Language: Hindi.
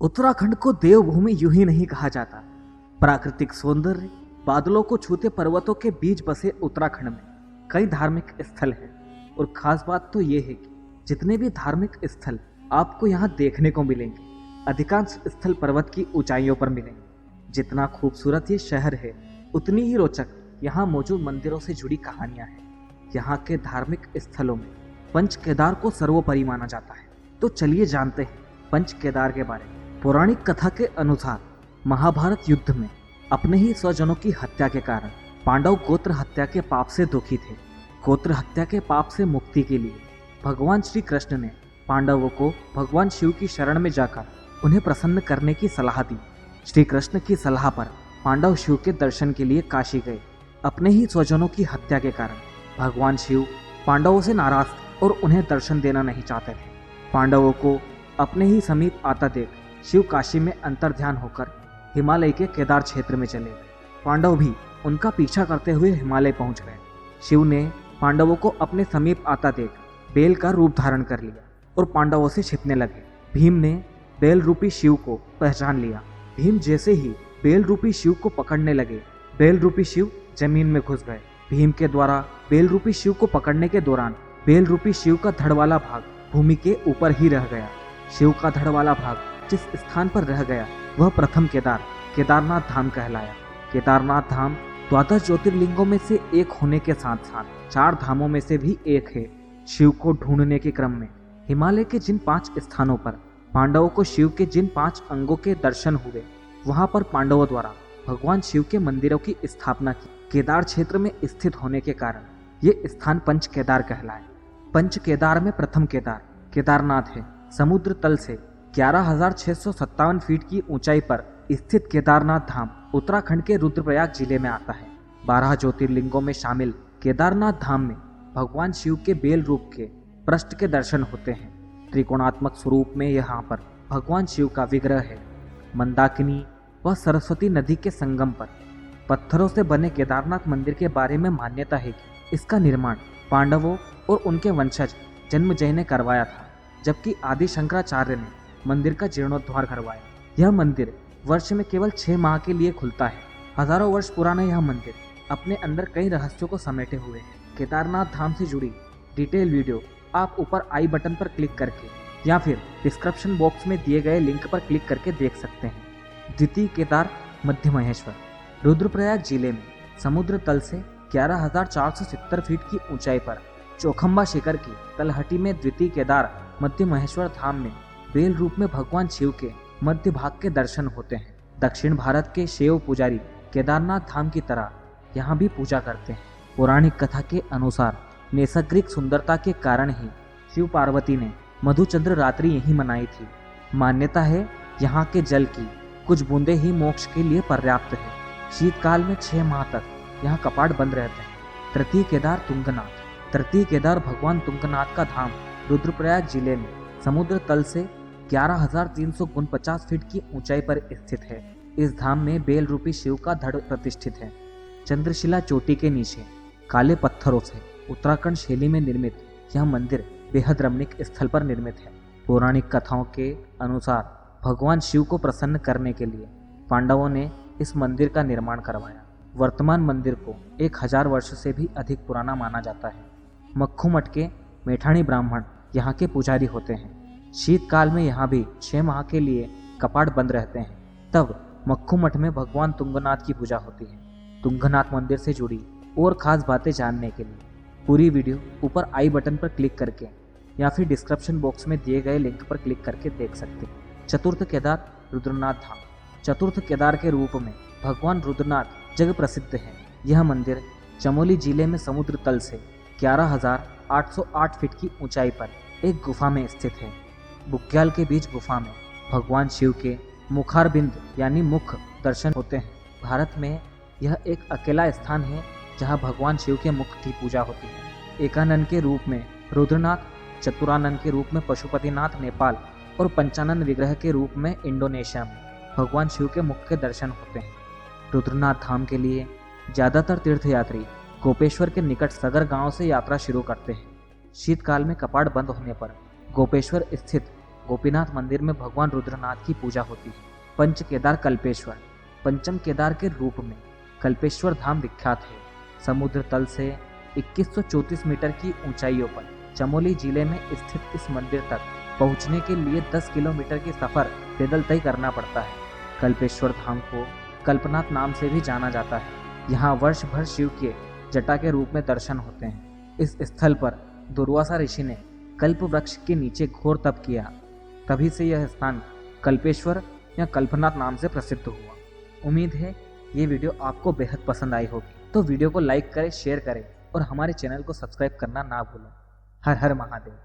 उत्तराखंड को देवभूमि यूं ही नहीं कहा जाता। प्राकृतिक सौंदर्य, बादलों को छूते पर्वतों के बीच बसे उत्तराखंड में कई धार्मिक स्थल हैं। और खास बात तो ये है कि जितने भी धार्मिक स्थल आपको यहाँ देखने को मिलेंगे, अधिकांश स्थल पर्वत की ऊंचाइयों पर मिलेंगे। जितना खूबसूरत ये शहर है, उतनी ही रोचक यहाँ मौजूद मंदिरों से जुड़ी कहानियां हैं। यहाँ के धार्मिक स्थलों में पंच केदार को सर्वोपरि माना जाता है। तो चलिए जानते हैं पंच केदार के बारे में। पौराणिक कथा के अनुसार महाभारत युद्ध में अपने ही स्वजनों की हत्या के कारण पांडव गोत्र हत्या के पाप से दुखी थे। गोत्र हत्या के पाप से मुक्ति के लिए भगवान श्री कृष्ण ने पांडवों को भगवान शिव की शरण में जाकर उन्हें प्रसन्न करने की सलाह दी। श्री कृष्ण की सलाह पर पांडव शिव के दर्शन के लिए काशी गए। अपने ही स्वजनों की हत्या के कारण भगवान शिव पांडवों से नाराज थे और उन्हें दर्शन देना नहीं चाहते थे। पांडवों को अपने ही समीप आता देख शिव काशी में अंतर्ध्यान होकर हिमालय के केदार क्षेत्र में चले गए। पांडव भी उनका पीछा करते हुए हिमालय पहुंच गए। शिव ने पांडवों को अपने समीप आता देख बेल का रूप धारण कर लिया और पांडवों से छिपने लगे। भीम ने बेल रूपी शिव को पहचान लिया। भीम जैसे ही बेल रूपी शिव को पकड़ने लगे, बेल रूपी शिव जमीन में घुस गए। भीम के द्वारा बेल रूपी शिव को पकड़ने के दौरान बेल रूपी शिव का धड़ वाला भाग भूमि के ऊपर ही रह गया। शिव का धड़ वाला भाग जिस स्थान पर रह गया वह प्रथम केदार केदारनाथ धाम कहलाया। केदारनाथ धाम द्वादश ज्योतिर्लिंगों में से एक होने के साथ साथ 4 धामों में से भी एक है। शिव को ढूंढने के क्रम में हिमालय के जिन 5 स्थानों पर पांडवों को शिव के जिन 5 अंगों के दर्शन हुए, वहां पर पांडवों द्वारा भगवान शिव के मंदिरों की स्थापना की। केदार क्षेत्र में स्थित होने के कारण ये स्थान पंच केदार कहलाए। पंच केदार में प्रथम केदार केदारनाथ है। समुद्र तल से 11,657 फीट की ऊंचाई पर स्थित केदारनाथ धाम उत्तराखंड के रुद्रप्रयाग जिले में आता है। 12 ज्योतिर्लिंगों में शामिल केदारनाथ धाम में भगवान शिव के बेल रूप के पृष्ठ के दर्शन होते हैं। त्रिकोणात्मक स्वरूप में यहाँ पर भगवान शिव का विग्रह है। मंदाकिनी व सरस्वती नदी के संगम पर पत्थरों से बने केदारनाथ मंदिर के बारे में मान्यता है कि इसका निर्माण पांडवों और उनके वंशज जन्मजय ने करवाया था, जबकि आदि शंकराचार्य ने मंदिर का जीर्णोद्धार करवाया। यह मंदिर वर्ष में केवल 6 माह के लिए खुलता है। हजारों वर्ष पुराना यह मंदिर अपने अंदर कई रहस्यों को समेटे हुए है। केदारनाथ धाम से जुड़ी डिटेल वीडियो आप ऊपर आई बटन पर क्लिक करके या फिर डिस्क्रिप्शन बॉक्स में दिए गए लिंक पर क्लिक करके देख सकते हैं। द्वितीय केदार मध्य महेश्वर रुद्रप्रयाग जिले में समुद्र तल से 11,470 फीट की ऊंचाई पर चौखंबा शिखर की तलहटी में द्वितीय केदार मध्य महेश्वर धाम में बेल रूप में भगवान शिव के मध्य भाग के दर्शन होते हैं। दक्षिण भारत के शैव पुजारी केदारनाथ धाम की तरह यहाँ भी पूजा करते हैं। पौराणिक कथा के अनुसार नैसर्गिक सुंदरता के कारण ही शिव पार्वती ने मधुचंद्र रात्रि यहीं मनाई थी। मान्यता है यहाँ के जल की कुछ बूंदे ही मोक्ष के लिए पर्याप्त है। शीतकाल में 6 माह तक यहाँ कपाट बंद रहते हैं। तृतीय केदार तुंगनाथ। तृतीय केदार भगवान तुंगनाथ का धाम रुद्रप्रयाग जिले में समुद्र तल से 11,349 फीट की ऊंचाई पर स्थित है। इस धाम में बेल रूपी शिव का धड़ प्रतिष्ठित है। चंद्रशिला चोटी के नीचे काले पत्थरों से उत्तराखंड शैली में निर्मित यह मंदिर बेहद रमणीक स्थल पर निर्मित है। पौराणिक कथाओं के अनुसार भगवान शिव को प्रसन्न करने के लिए पांडवों ने इस मंदिर का निर्माण करवाया। वर्तमान मंदिर को 1000 वर्ष से भी अधिक पुराना माना जाता है। मक्खू मठ के मेठाणी ब्राह्मण यहाँ के पुजारी होते हैं। शीतकाल में यहाँ भी 6 माह के लिए कपाट बंद रहते हैं। तब मक्खू मठ में भगवान तुंगनाथ की पूजा होती है। तुंगनाथ मंदिर से जुड़ी और खास बातें जानने के लिए पूरी वीडियो ऊपर आई बटन पर क्लिक करके या फिर डिस्क्रिप्शन बॉक्स में दिए गए लिंक पर क्लिक करके देख सकते हैं। चतुर्थ केदार रुद्रनाथ धाम। चतुर्थ केदार के रूप में भगवान रुद्रनाथ जग प्रसिद्ध है। यह मंदिर चमोली जिले में समुद्र तल से 11,808 फीट की ऊंचाई पर एक गुफा में स्थित है। बुग्याल के बीच गुफा में भगवान शिव के मुखारबिंद यानी मुख दर्शन होते हैं। भारत में यह एक अकेला स्थान है जहां भगवान शिव के मुख की पूजा होती है। एकानन के रूप में रुद्रनाथ, चतुरानन के रूप में पशुपतिनाथ नेपाल और पंचानन विग्रह के रूप में इंडोनेशिया में भगवान शिव के मुख के दर्शन होते हैं। रुद्रनाथ धाम के लिए ज्यादातर तीर्थयात्री गोपेश्वर के निकट सगर गांव से यात्रा शुरू करते हैं। शीतकाल में कपाट बंद होने पर गोपेश्वर स्थित गोपीनाथ मंदिर में भगवान रुद्रनाथ की पूजा होती है। पंच केदार कल्पेश्वर पंचम केदार के रूप में कल्पेश्वर धाम विख्यात है। समुद्र तल से 2134 मीटर की ऊंचाइयों पर चमोली जिले में स्थित इस मंदिर तक पहुंचने के लिए 10 किलोमीटर की सफर पैदल तय करना पड़ता है। कल्पेश्वर धाम को कल्पनाथ नाम से भी जाना जाता है। यहाँ वर्ष भर शिव के जटा के रूप में दर्शन होते हैं। इस स्थल पर दुर्वासा ऋषि ने कल्प वृक्ष के नीचे घोर तप किया। तभी से यह स्थान कल्पेश्वर या कल्पनाथ नाम से प्रसिद्ध हुआ। उम्मीद है ये वीडियो आपको बेहद पसंद आई होगी, तो वीडियो को लाइक करें, शेयर करें और हमारे चैनल को सब्सक्राइब करना ना भूलें। हर हर महादेव।